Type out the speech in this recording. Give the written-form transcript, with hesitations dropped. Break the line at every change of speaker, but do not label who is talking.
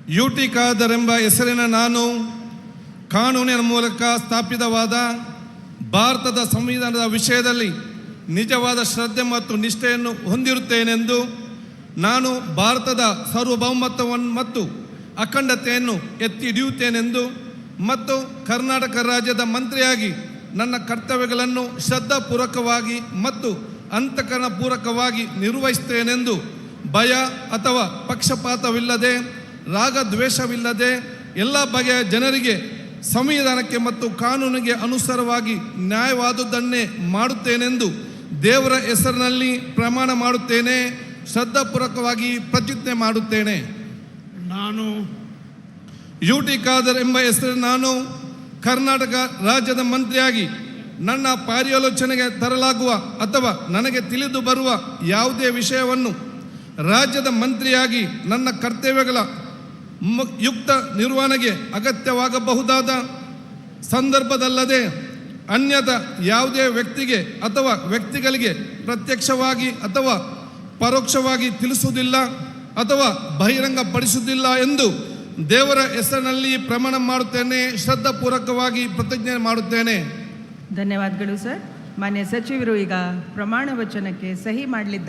UT Khader ಎಂಬ ಹೆಸರಿನ ನಾನು ಕಾನೂನಿನ ಮೂಲಕ ಸ್ಥಾಪಿತವಾದ ಭಾರತದ ಸಂವಿಧಾನದ ವಿಷಯದಲ್ಲಿ ನಿಜವಾದ ಶ್ರದ್ಧೆ ಮತ್ತು ನಿಷ್ಠೆಯನ್ನು ಹೊಂದಿರುತ್ತೇನೆಂದು ನಾನು ಭಾರತದ ಸಾರ್ವಭೌಮತ್ವವನ್ನು ಮತ್ತು ಅಖಂಡತೆಯನ್ನು ಎತ್ತಿ ಹಿಡಿಯುತ್ತೇನೆಂದು ಮತ್ತು ಕರ್ನಾಟಕ ರಾಜ್ಯದ ಮಂತ್ರಿಯಾಗಿ ನನ್ನ ಕರ್ತವ್ಯಗಳನ್ನು ಶ್ರದ್ಧಾಪೂರ್ವಕವಾಗಿ ಮತ್ತು ಅಂತಃಕರಣಪೂರ್ವಕವಾಗಿ ನಿರ್ವಹಿಸುತ್ತೇನೆಂದು ಭಯ ಅಥವಾ ಪಕ್ಷಪಾತವಿಲ್ಲದೆ ರಾಗದ್ವೇಷವಿಲ್ಲದೆ ಎಲ್ಲ ಬಗೆಯ ಜನರಿಗೆ ಸಂವಿಧಾನಕ್ಕೆ ಮತ್ತು ಕಾನೂನಿಗೆ ಅನುಸಾರವಾಗಿ ನ್ಯಾಯವಾದುದನ್ನೇ ಮಾಡುತ್ತೇನೆಂದು ದೇವರ ಹೆಸರಿನಲ್ಲಿ ಪ್ರಮಾಣ ಮಾಡುತ್ತೇನೆ. ಶ್ರದ್ಧಾಪೂರ್ವಕವಾಗಿ ಪ್ರತಿಜ್ಞೆ ಮಾಡುತ್ತೇನೆ.
ನಾನು
ಯುಟಿ ಖಾದರ್ ಎಂಬ ಹೆಸರು ನಾನು ಕರ್ನಾಟಕ ರಾಜ್ಯದ ಮಂತ್ರಿಯಾಗಿ ನನ್ನ ಪರ್ಯಾಲೋಚನೆಗೆ ತರಲಾಗುವ ಅಥವಾ ನನಗೆ ತಿಳಿದು ಬರುವ ಯಾವುದೇ ವಿಷಯವನ್ನು ರಾಜ್ಯದ ಮಂತ್ರಿಯಾಗಿ ನನ್ನ ಕರ್ತವ್ಯಗಳ ಯುಕ್ತ ನಿರ್ವಹಣೆಗೆ ಅಗತ್ಯವಾಗಬಹುದಾದ ಸಂದರ್ಭದಲ್ಲದೆ ಅನ್ಯದ ಯಾವುದೇ ವ್ಯಕ್ತಿಗೆ ಅಥವಾ ವ್ಯಕ್ತಿಗಳಿಗೆ ಪ್ರತ್ಯಕ್ಷವಾಗಿ ಅಥವಾ ಪರೋಕ್ಷವಾಗಿ ತಿಳಿಸುವುದಿಲ್ಲ ಅಥವಾ ಬಹಿರಂಗಪಡಿಸುವುದಿಲ್ಲ ಎಂದು ದೇವರ ಹೆಸರಿನಲ್ಲಿ ಪ್ರಮಾಣ ಮಾಡುತ್ತೇನೆ. ಶ್ರದ್ಧಾಪೂರ್ವಕವಾಗಿ ಪ್ರತಿಜ್ಞೆ ಮಾಡುತ್ತೇನೆ.
ಧನ್ಯವಾದಗಳು ಸರ್. ಮಾನ್ಯ ಸಚಿವರು ಈಗ ಪ್ರಮಾಣ ವಚನಕ್ಕೆ ಸಹಿ ಮಾಡಲಿದ್ದಾರೆ.